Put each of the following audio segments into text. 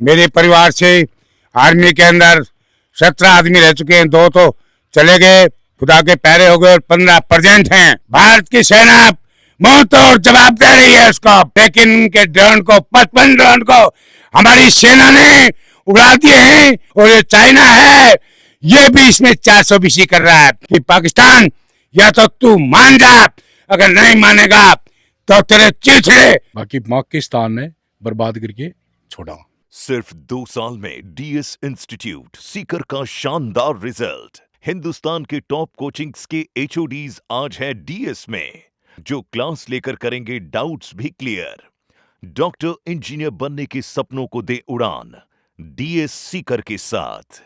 मेरे परिवार से आर्मी के अंदर 17 आदमी रह चुके हैं, 2 तो चले गए, खुदा के प्यारे हो गए और 15 प्रेजेंट हैं। भारत की सेना मुंह तोड़ जवाब दे रही है उसको, लेकिन उनके ड्रोन को 55 ड्रोन को हमारी सेना ने उड़ा दिए हैं। और ये चाइना है, ये भी इसमें 420 कर रहा है कि पाकिस्तान या तो तू मान जा, अगर नहीं मानेगा तो तेरे चिथड़े। बाकी पाकिस्तान ने बर्बाद करके छोड़ा। सिर्फ 2 साल में डीएस इंस्टीट्यूट सीकर का शानदार रिजल्ट। हिंदुस्तान के टॉप कोचिंग्स के एचओडीज आज है डीएस में, जो क्लास लेकर करेंगे डाउट्स भी क्लियर। डॉक्टर इंजीनियर बनने के सपनों को दे उड़ान डीएस सीकर के साथ।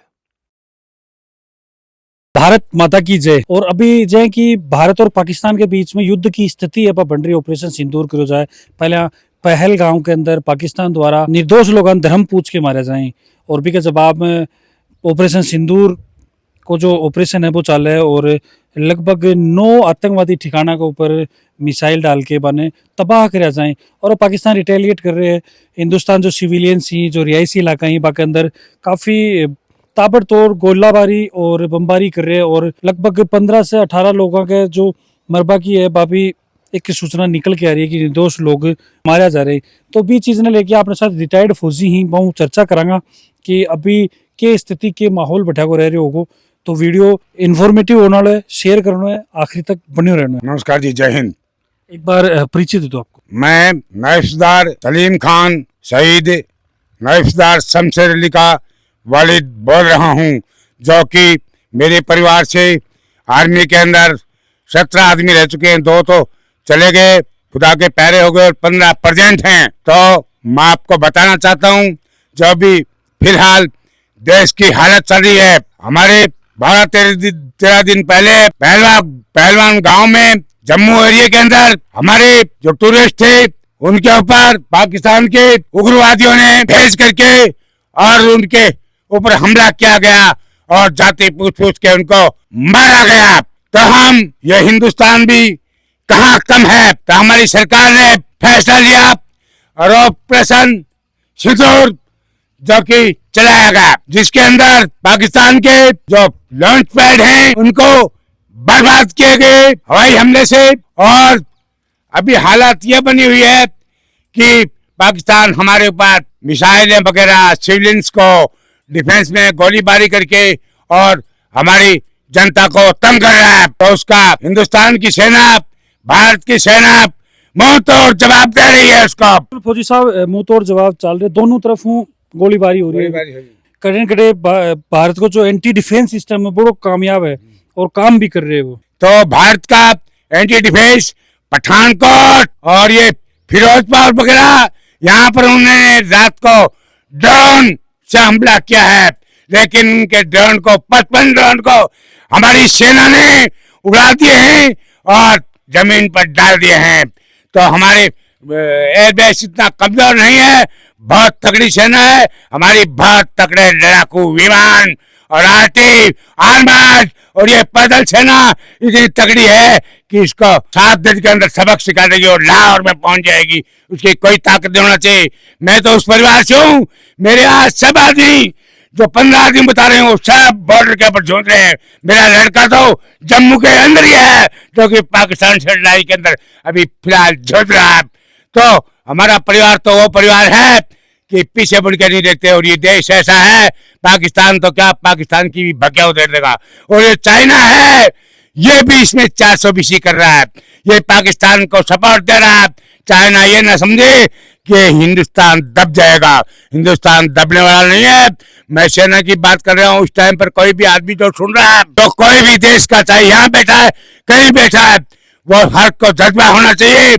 भारत माता की जय। और अभी जय कि भारत और पाकिस्तान के बीच में युद्ध की स्थिति अब बन रही, ऑपरेशन सिंदूर करो जाए। पहले पहलगांव के अंदर पाकिस्तान द्वारा निर्दोष लोग धर्म पूछ के मारे जाएं, और भी के जवाब में ऑपरेशन सिंदूर को जो ऑपरेशन है वो चल रहा है, और लगभग 9 आतंकवादी ठिकाना के ऊपर मिसाइल डाल के बने तबाह कर जाएं, और पाकिस्तान रिटेलिएट कर रहे हैं। हिंदुस्तान जो सिविलियंस ही, जो रिहायशी इलाका ही, बाकी अंदर काफ़ी ताबड़तोड़ गोलाबारी और बमबारी कर रहे हैं, और लगभग 15 से 18 लोगों के जो मरबा की है बाबी एक सूचना निकल के आ रही है कि निर्दोष लोग मारे जा रहे हैं। तो भी चीज़ ने लेके अपने साथ रिटायर्ड फौजी ही बहुत चर्चा करांगा कि अभी के स्थिति के माहौल बैठा को रह रहे होगो। तो वीडियो इन्फॉर्मेटिव होने वाला है, शेयर करना है, आखिरी तक बने रहना है। नमस्कार जी, जय हिंद। एक बार परिचय दे दो आपको। मैं नायफदार सलीम खान शहीद नायफदार शमशेर अली का वालिद बोल रहा हूँ, जो कि मेरे परिवार से आर्मी के अंदर 17 आदमी रह चुके हैं, 2 तो चले गए, खुदा के प्यारे हो गए और 15 प्रेजेंट हैं। तो मैं आपको बताना चाहता हूँ, जो भी फिलहाल देश की हालत चल रही है, हमारे 12-13 दिन पहले पहलवान गांव में जम्मू एरिया के अंदर हमारे जो टूरिस्ट थे उनके ऊपर पाकिस्तान के उग्रवादियों ने भेज करके और उनके ऊपर हमला किया गया और जाति पूछ के उनको मारा गया। तो हम ये हिंदुस्तान भी कहाँ कम है, तो हमारी सरकार ने फैसला लिया और ऑपरेशन सिंदूर जो कि चलाया गया, जिसके अंदर पाकिस्तान के जो लॉन्च पैड हैं उनको बर्बाद किए गए हवाई हमले से। और अभी हालत ये बनी हुई है कि पाकिस्तान हमारे ऊपर मिसाइलें वगैरह सिविलियंस को डिफेंस में गोलीबारी करके और हमारी जनता को तंग कर रहा है। तो उसका हिंदुस्तान की सेना, भारत की सेना मुंह तोड़ जवाब दे रही है उसको। फौजी साहब मुंह तोड़ जवाब चल रहे, दोनों तरफ गोलीबारी हो रही है। कड़े कड़े भारत को जो एंटी डिफेंस सिस्टम है वो कामयाब है और काम भी कर रहे हैं वो। तो भारत का एंटी डिफेंस पठानकोट और ये फिरोजपुर वगैरह, यहाँ पर उन्होंने रात को ड्रोन से हमला किया है, लेकिन उनके ड्रोन को 55 ड्रोन को हमारी सेना ने उड़ा दिए हैं और जमीन पर डाल दिए हैं। तो हमारे एयरबेस इतना कमजोर नहीं है, बहुत तगड़ी सेना है हमारी, बहुत तगड़े लड़ाकू विमान और आर्मर्ड और ये पैदल सेना इतनी तगड़ी है कि इसको 7 दिन के अंदर सबक सिखा देगी और लाहौर में पहुंच जाएगी। उसकी कोई ताकत नहीं होना चाहिए। मैं तो उस परिवार से हूँ, मेरे आज सब आदमी जो 15 आदमी बता रहे हैं वो सब बॉर्डर के ऊपर झूठ रहे हैं। मेरा लड़का तो जम्मू के अंदर ही है, जो कि पाकिस्तान से लड़ाई के अंदर अभी फिलहाल झूठ रहा है। तो हमारा परिवार तो वो परिवार है कि पीछे मुड़ के नहीं देखते, और ये देश ऐसा है, पाकिस्तान तो क्या, पाकिस्तान की भी भक्या उधेड़ देगा। और ये चाइना है, ये भी इसमें 420 कर रहा है, ये पाकिस्तान को सपोर्ट दे रहा है। चाइना ये ना समझे कि हिंदुस्तान दब जाएगा, हिंदुस्तान दबने वाला नहीं है। मैं सेना की बात कर रहा हूँ। उस टाइम पर कोई भी आदमी जो सुन रहा है, तो कोई भी देश का, चाहे यहाँ बैठा है कहीं बैठा है, वो हर को जज्बा होना चाहिए।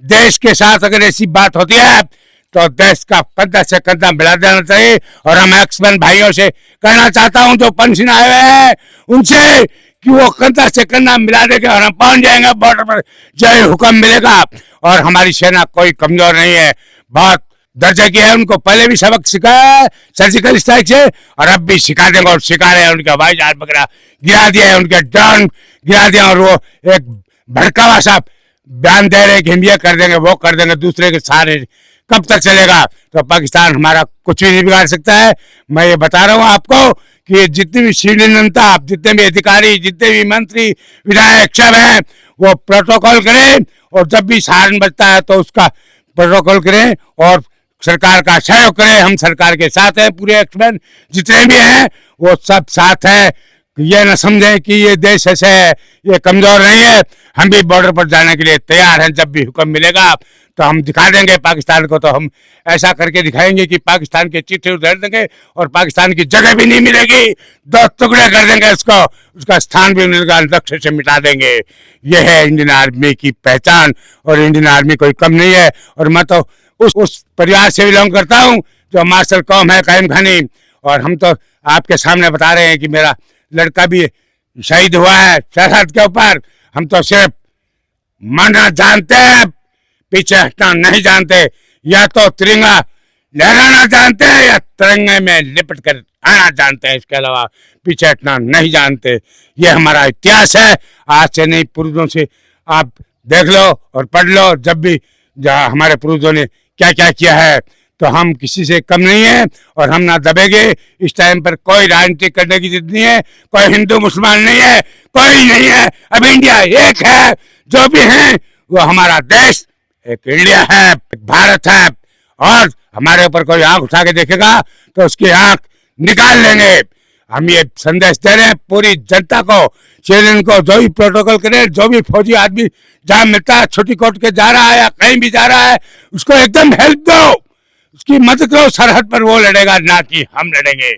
देश के साथ अगर ऐसी बात होती है तो देश का कंधा से कंधा मिला देना चाहिए। और हम एक्समैन भाइयों से कहना चाहता हूँ जो पेंशन आए हुए हैं उनसे कि वो कंधा से कंधा मिला देंगे और हम पहुंच जाएंगे बॉर्डर पर, जय हुक्म मिलेगा। और हमारी सेना कोई कमजोर नहीं है, बहुत दर्जे की है। उनको पहले भी सबक सिखाया है सर्जिकल स्ट्राइक से, और अब भी सिखा देंगे और सिखा रहे हैं। उनके हवाई जहाज वगैरह गिरा दिया है, उनके ड्रोन गिरा दिया, और वो एक भड़कावा सा बयान दे रहे कि हम ये कर देंगे वो कर देंगे, दूसरे के सहारे कब तक चलेगा? तो पाकिस्तान हमारा कुछ भी नहीं बिगाड़ सकता है। मैं ये बता रहा हूँ आपको कि जितनी भी सीनियर जनता, जितने भी अधिकारी, जितने भी मंत्री, विधायक सब हैं, वो प्रोटोकॉल करें, और जब भी सायरन बजता है तो उसका प्रोटोकॉल करें और सरकार का सहयोग करें। हम सरकार के साथ हैं, पूरे एक्समैन जितने भी हैं वो सब साथ हैं। ये न समझें कि ये देश ऐसे है, ये कमजोर नहीं है। हम भी बॉर्डर पर जाने के लिए तैयार हैं। जब भी हुक्म मिलेगा तो हम दिखा देंगे पाकिस्तान को, तो हम ऐसा करके दिखाएंगे कि पाकिस्तान के चिट्ठे उधेड़ देंगे और पाकिस्तान की जगह भी नहीं मिलेगी, 2 टुकड़े कर देंगे उसको, उसका स्थान भी मिलेगा, लक्ष्य से मिटा देंगे। यह है इंडियन आर्मी की पहचान, और इंडियन आर्मी कोई कम नहीं है। और मैं तो उस परिवार से बिलोंग करता हूँ जो मार्शल कौम है, कायम खानी। और हम तो आपके सामने बता रहे हैं कि मेरा लड़का भी शहीद हुआ है सरहद के ऊपर। हम तो सिर्फ मानना जानते हैं, पीछे हटना नहीं जानते। या तो तिरंगा लहराना जानते हैं या तिरंगे में लिपट कर आना जानते हैं, इसके अलावा पीछे हटना नहीं जानते। ये हमारा इतिहास है, आज से नहीं, पूर्वजों से आप देख लो और पढ़ लो। जब भी हमारे पूर्वजों ने क्या क्या किया है, तो हम किसी से कम नहीं है और हम ना दबेंगे। इस टाइम पर कोई राजनीति करने की जिद नहीं है, कोई हिंदू मुसलमान नहीं है, कोई नहीं है। अब इंडिया एक है, जो भी है वो हमारा देश एक इंडिया है, एक भारत है। और हमारे ऊपर कोई आंख उठा के देखेगा तो उसकी आंख निकाल लेंगे। हम ये संदेश दे रहे हैं पूरी जनता को, चैनल को, जो भी प्रोटोकॉल करे, जो भी फौजी आदमी जहाँ मिलता है, छोटी कोट के जा रहा है या कहीं भी जा रहा है, उसको एकदम हेल्प दो, उसकी मदद करो। सरहद पर वो लड़ेगा, ना कि हम लड़ेंगे।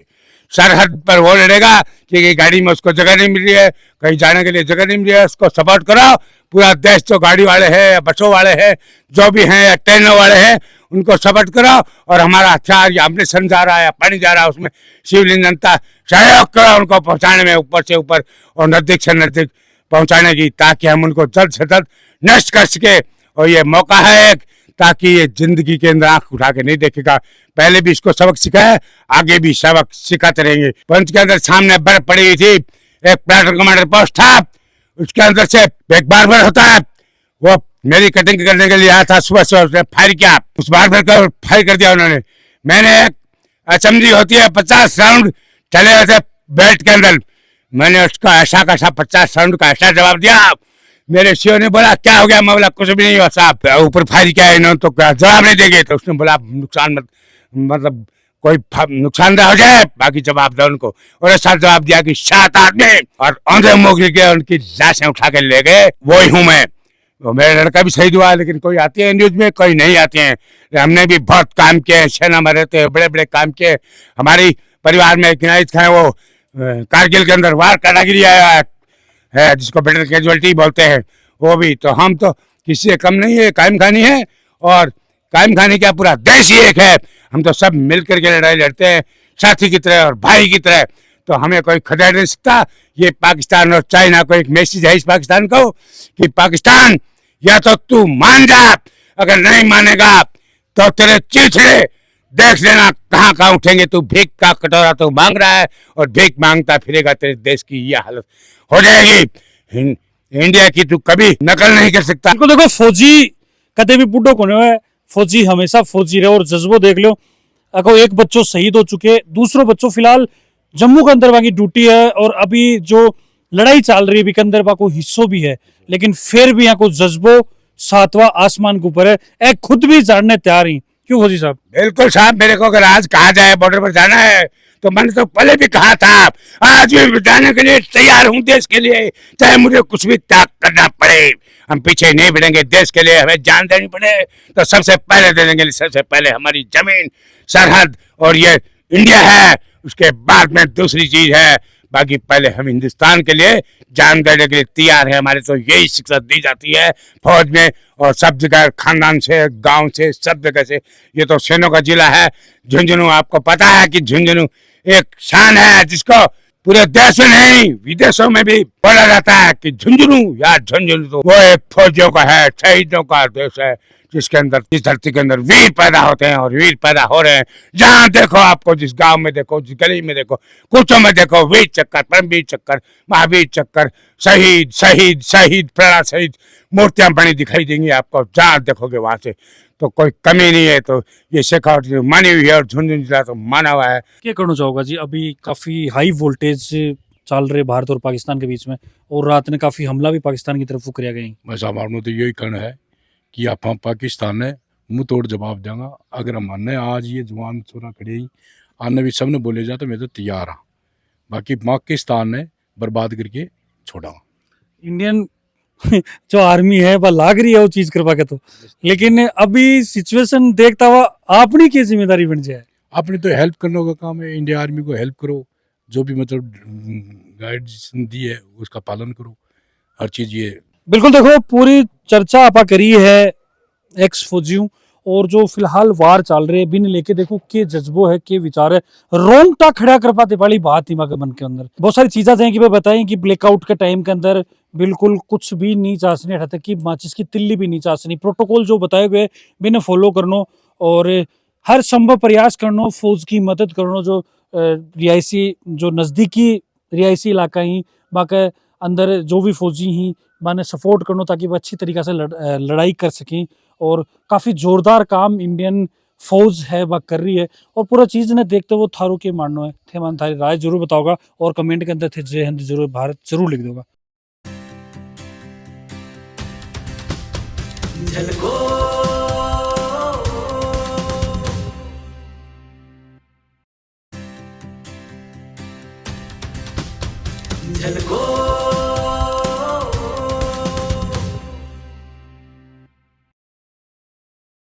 सरहद पर वो लड़ेगा कि गाड़ी में उसको जगह नहीं मिल रही है, कहीं जाने के लिए जगह नहीं मिल रही है, उसको सपोर्ट करो। पूरा देश जो गाड़ी वाले हैं या बसों वाले हैं, जो भी हैं, या ट्रेनों वाले हैं, उनको सपोर्ट करो। और हमारा हथियार या अमृतसर जा रहा है या पानी जा रहा है, उसमें सिविलियन जनता सहयोग करो उनको पहुंचाने में, ऊपर से ऊपर और नजदीक से नजदीक पहुंचाने की, ताकि हम उनको जल्द से जल्द नष्ट कर सके। और ये मौका है एक, ताकि ये जिंदगी के अंदर आंख उठा के नहीं देखेगा। पहले भी इसको सबक सिखाया, आगे भी सबक सिखाते रहेंगे। पंच के अंदर सामने बर्फ पड़ी हुई थी, एक प्लाटून कमांडर पोस्ट था, उसके अंदर से एक बार्बर होता है, वो मेरी कटिंग करने के लिए आया था। सुबह से उसने फायर किया, उस बार्बर को फायर कर दिया उन्होंने। मैंने एक असेंबली होती है, 50 राउंड चले गए थे बेल्ट के अंदर, मैंने उसका ऐसा का ऐसा 50 राउंड का ऐसा जवाब दिया। मेरे सीओ ने बोला क्या हो गया? मैं बोला कुछ भी नहीं हुआ साहब, ऊपर फायर किया इन्होंने तो जवाब नहीं देंगे। तो उसने बोला नुकसान मतलब कोई नुकसानदेह हो जाए, बाकी जवाब दो उनको। और ऐसा जवाब दिया कि 7 आदमी और औंधे मुंह के उनकी लाशें उठा के ले गए, वही हूँ मैं। तो मेरा लड़का भी शहीद हुआ, लेकिन कोई आती है न्यूज में, कोई नहीं आते हैं। हमने भी बहुत काम किए, सेना में रहते हैं, बड़े बड़े काम किए। हमारी परिवार में एक इनायत खान, वो कारगिल के अंदर वार कारागिरी आया है, जिसको बेटर कैजुअलिटी बोलते हैं, वो भी। तो हम तो किसी से कम नहीं है, कायम खानी है, और कायम खानी क्या पूरा देश ही एक है। हम तो सब मिल करके लड़ाई लड़ते हैं, साथी की तरह और भाई की तरह। तो हमें कोई खदेड़ नहीं सकता। ये पाकिस्तान और चाइना को एक मैसेज है इस पाकिस्तान को कि पाकिस्तान या तो तू मान जा, अगर नहीं मानेगा तो तेरे चिड़चिड़े देख लेना कहाँ कहाँ उठेंगे। तू भीख का कटोरा तो मांग रहा है और भीख मांगता फिरेगा, तेरे देश की यह हालत हो जाएगी। इंडिया की तू कभी नकल नहीं कर सकता। देखो फौजी कदे भी बुढ़ो को नहीं है, फौजी हमेशा फौजी रहे। और जज्बो देख लो, अगर एक बच्चों शहीद हो चुके, दूसरों बच्चों फिलहाल जम्मू के अंदर की ड्यूटी है, और अभी जो लड़ाई चल रही है बिकंदर को हिस्सों भी है, लेकिन फिर भी यहाँ को जज्बो 7वां आसमान के ऊपर है। एक खुद भी जानने तैयार ही, क्यों फौजी साहब? बिल्कुल साहब, मेरे को अगर आज कहा जाए बॉर्डर पर जाना है, तो मैंने तो पहले भी कहा था, आज भी जाने के लिए तैयार हूँ देश के लिए, चाहे मुझे कुछ भी त्याग करना पड़े। हम पीछे नहीं बढ़ेंगे देश के लिए, हमें जान देनी पड़े तो सबसे पहले दे देंगे। सबसे पहले हमारी जमीन, सरहद और ये इंडिया है, उसके बाद में दूसरी चीज है। बाकी पहले हम हिंदुस्तान के लिए जान देने के लिए तैयार है। हमारे तो यही शिक्षा दी जाती है फौज में, और सब जगह, खानदान से, गांव से, सब जगह से। ये तो सैनिकों का जिला है झुंझुनू। आपको पता है कि झुंझुनू एक शान है, जिसको पूरे देश में नहीं विदेशों में भी बोला जाता है कि झुंझुनू या झुंझुनू तो वो एक फौजियों का है, शहीदों का देश है। जिसके अंदर, इस धरती के अंदर वीर पैदा होते हैं और वीर पैदा हो रहे हैं। जहाँ देखो आपको, जिस गांव में देखो, जिस गली में देखो, कुचों में देखो, वीर चक्कर, परमवीर चक्कर, महावीर चक्कर, शहीद शहीद शहीद, प्रणा शहीद मूर्तियां बनी दिखाई देंगी आपको। जहाँ देखोगे वहां से तो कोई कमी नहीं है। तो ये शेखावत मानी हुई है और झुंझुनू जिला तो माना हुआ है। क्या कहना चाहोगा जी? अभी काफी हाई वोल्टेज चल रहे भारत और पाकिस्तान के बीच में, और रात ने काफी हमला भी पाकिस्तान की तरफ करिया गई। बस हमारे तो यही कहना है कि आप हम पाकिस्तान ने मुंह तोड़ जवाब देंगे। अगर हमने आज ये जवान छोरा खड़े ही आने भी सबने बोले जाते, मैं तो तैयार हाँ। बाकी पाकिस्तान ने बर्बाद करके छोड़ा। इंडियन जो आर्मी है वह लाग रही है वो चीज करवा के, तो लेकिन अभी सिचुएशन देखता हुआ अपनी की जिम्मेदारी बन जाए। आपने तो हेल्प करने का काम है, इंडिया आर्मी को हेल्प करो, जो भी मतलब गाइड्स दी है उसका पालन करो, हर चीज ये। बिल्कुल, देखो पूरी चर्चा आपा करी है एक्स फौजियों, और जो फिलहाल वार चल रहे बिन लेके देखो के जज्बो है, के विचार है, रोंगटा खड़ा कर पाते वाली बात दिमाग मन के अंदर। बहुत सारी चीजें हैं कि भाई बताएं कि ब्लैकआउट के टाइम के अंदर बिल्कुल कुछ भी नहीं चासनी, हटा तक कि माचिस की तिल्ली भी नहीं चासनी, प्रोटोकॉल जो बताए गए बिना फॉलो करनो, और हर संभव प्रयास करनो फौज की मदद करनो। जो रियासी जो नज़दीकी रियासी इलाका ही बाके अंदर जो भी फौजी ही माने सपोर्ट करनो, ताकि वो अच्छी तरीके से लड़ाई कर सकें। और काफ़ी ज़ोरदार काम इंडियन फौज है वह कर रही है, और पूरा चीज़ ने देखते वो थारू के मानना है थे मान थारी राय जरूर बताओगा, और कमेंट के अंदर थे जय हिंद जरूर भारत जरूर लिख दोगा। झलको